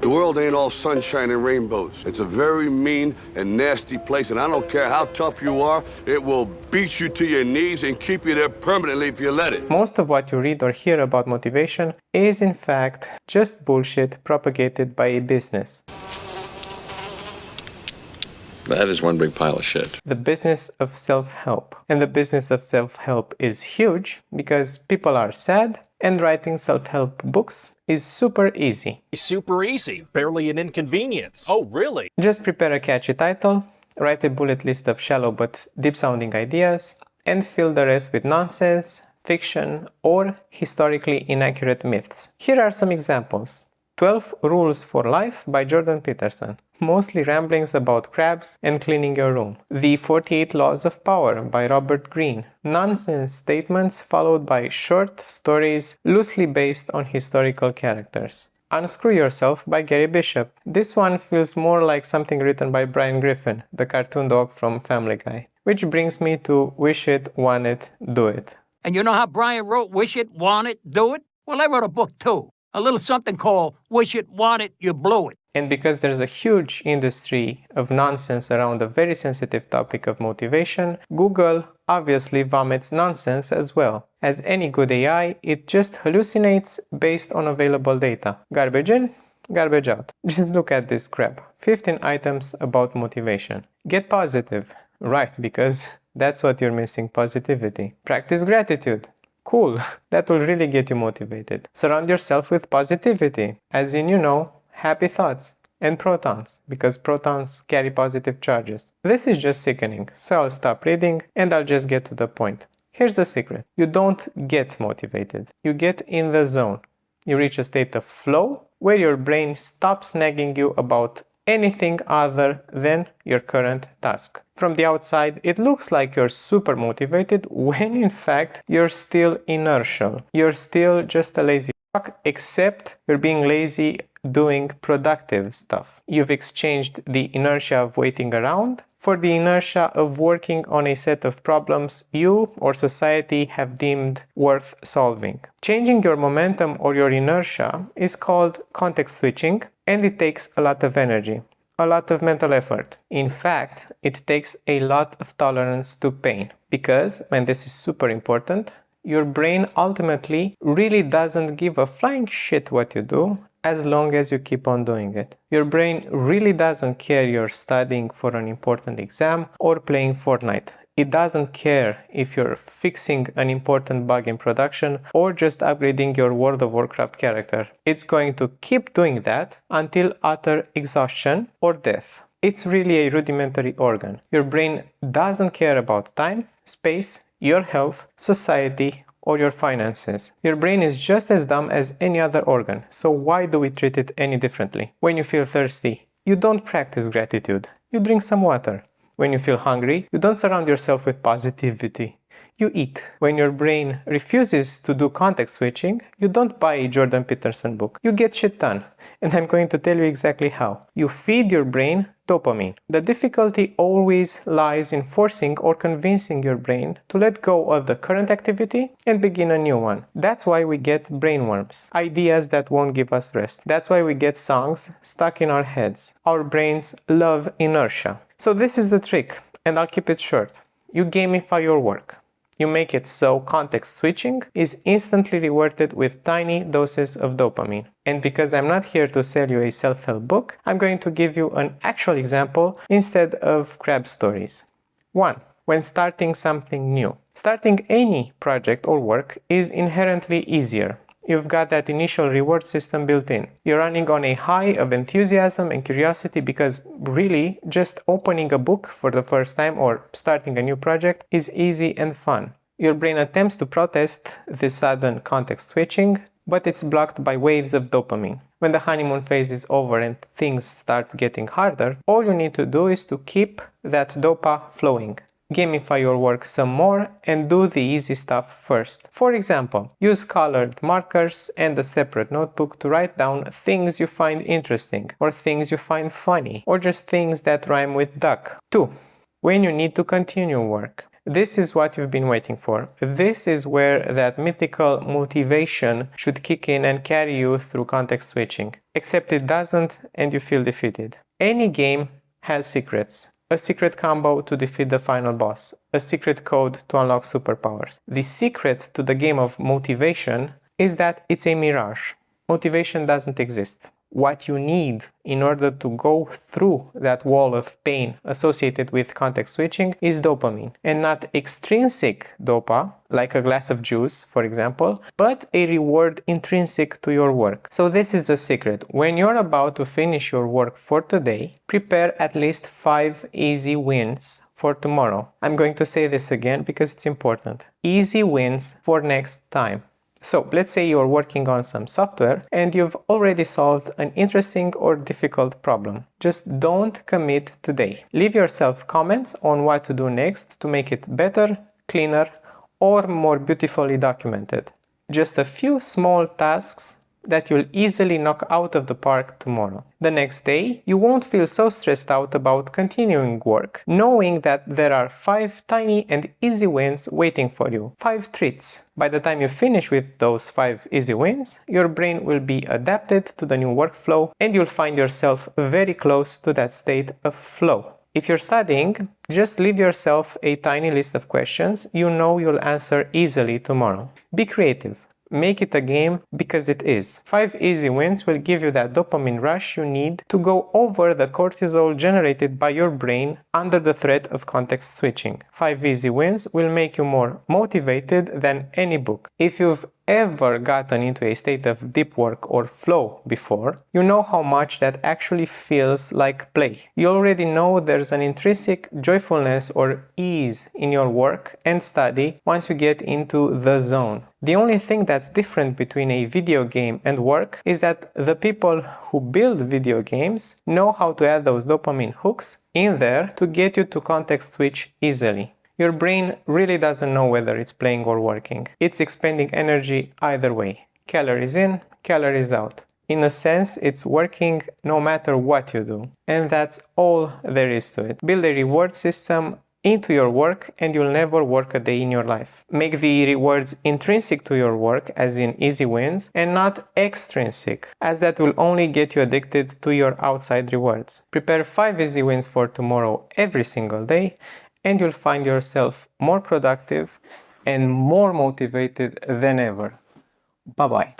The world ain't all sunshine and rainbows. It's a very mean and nasty place, and I don't care how tough you are, it will beat you to your knees and keep you there permanently if you let it. Most of what you read or hear about motivation is in fact just bullshit propagated by a business. That is one big pile of shit. The business of self-help. And the business of self-help is huge because people are sad and writing self-help books is super easy. Super easy. Barely an inconvenience. Oh, really? Just prepare a catchy title, write a bullet list of shallow but deep-sounding ideas, and fill the rest with nonsense, fiction, or historically inaccurate myths. Here are some examples. 12 Rules for Life by Jordan Peterson. Mostly ramblings about crabs and cleaning your room. The 48 Laws of Power by Robert Greene. Nonsense statements followed by short stories loosely based on historical characters. Unscrew Yourself by Gary Bishop. This one feels more like something written by Brian Griffin, the cartoon dog from Family Guy. Which brings me to Wish It, Want It, Do It. And you know how Brian wrote Wish It, Want It, Do It? Well, I wrote a book too. A little something called Wish It, Want It, You Blew It. And because there's a huge industry of nonsense around the very sensitive topic of motivation, Google obviously vomits nonsense as well. As any good AI, it just hallucinates based on available data. Garbage in, garbage out. Just look at this crap. 15 items about motivation. Get positive. Right, because that's what you're missing, positivity. Practice gratitude. Cool, that will really get you motivated. Surround yourself with positivity, as in, you know, happy thoughts and protons, because protons carry positive charges. This is just sickening, so I'll stop reading and I'll just get to the point. Here's the secret. You don't get motivated. You get in the zone. You reach a state of flow where your brain stops nagging you about anything other than your current task. From the outside, it looks like you're super motivated when in fact you're still inertial. You're still just a lazy fuck, except you're being lazy doing productive stuff. You've exchanged the inertia of waiting around for the inertia of working on a set of problems you or society have deemed worth solving. Changing your momentum or your inertia is called context switching, and it takes a lot of energy, a lot of mental effort. In fact, it takes a lot of tolerance to pain, because, and this is super important, your brain ultimately really doesn't give a flying shit what you do as long as you keep on doing it. Your brain really doesn't care you're studying for an important exam or playing Fortnite. It doesn't care if you're fixing an important bug in production or just upgrading your World of Warcraft character. It's going to keep doing that until utter exhaustion or death. It's really a rudimentary organ. Your brain doesn't care about time, space, your health, society, or your finances. Your brain is just as dumb as any other organ, so why do we treat it any differently? When you feel thirsty, you don't practice gratitude. You drink some water. When you feel hungry, you don't surround yourself with positivity. You eat. When your brain refuses to do context switching, you don't buy a Jordan Peterson book. You get shit done. And I'm going to tell you exactly how. You feed your brain dopamine. The difficulty always lies in forcing or convincing your brain to let go of the current activity and begin a new one. That's why we get brainworms, ideas that won't give us rest. That's why we get songs stuck in our heads. Our brains love inertia. So this is the trick, and I'll keep it short. You gamify your work. You make it so context switching is instantly rewarded with tiny doses of dopamine. And because I'm not here to sell you a self-help book, I'm going to give you an actual example instead of crab stories. 1. When starting something new. Starting any project or work is inherently easier. You've got that initial reward system built in. You're running on a high of enthusiasm and curiosity because really just opening a book for the first time or starting a new project is easy and fun. Your brain attempts to protest this sudden context switching, but it's blocked by waves of dopamine. When the honeymoon phase is over and things start getting harder, all you need to do is to keep that dopa flowing. Gamify your work some more and do the easy stuff first. For example, use colored markers and a separate notebook to write down things you find interesting, or things you find funny, or just things that rhyme with duck. 2. When you need to continue work. This is what you've been waiting for. This is where that mythical motivation should kick in and carry you through context switching. Except it doesn't, and you feel defeated. Any game has secrets. A secret combo to defeat the final boss. A secret code to unlock superpowers. The secret to the game of motivation is that it's a mirage. Motivation doesn't exist. What you need in order to go through that wall of pain associated with context switching is dopamine, and not extrinsic dopa, like a glass of juice, for example, but a reward intrinsic to your work. So this is the secret. When you're about to finish your work for today, prepare at least 5 easy wins for tomorrow. I'm going to say this again because it's important. Easy wins for next time. So let's say you're working on some software and you've already solved an interesting or difficult problem. Just don't commit today. Leave yourself comments on what to do next to make it better, cleaner, or more beautifully documented. Just a few small tasks that you'll easily knock out of the park tomorrow. The next day, you won't feel so stressed out about continuing work, knowing that there are 5 tiny and easy wins waiting for you. 5 treats. By the time you finish with those 5 easy wins, your brain will be adapted to the new workflow and you'll find yourself very close to that state of flow. If you're studying, just leave yourself a tiny list of questions you know you'll answer easily tomorrow. Be creative. Make it a game because it is. 5 easy wins will give you that dopamine rush you need to go over the cortisol generated by your brain under the threat of context switching. 5 easy wins will make you more motivated than any book. If you've ever gotten into a state of deep work or flow before, you know how much that actually feels like play. You already know there's an intrinsic joyfulness or ease in your work and study once you get into the zone. The only thing that's different between a video game and work is that the people who build video games know how to add those dopamine hooks in there to get you to context switch easily. Your brain really doesn't know whether it's playing or working. It's expending energy either way. Calories in, calories out. In a sense, it's working no matter what you do. And that's all there is to it. Build a reward system into your work and you'll never work a day in your life. Make the rewards intrinsic to your work, as in easy wins, and not extrinsic, as that will only get you addicted to your outside rewards. Prepare 5 easy wins for tomorrow every single day, and you'll find yourself more productive and more motivated than ever. Bye-bye.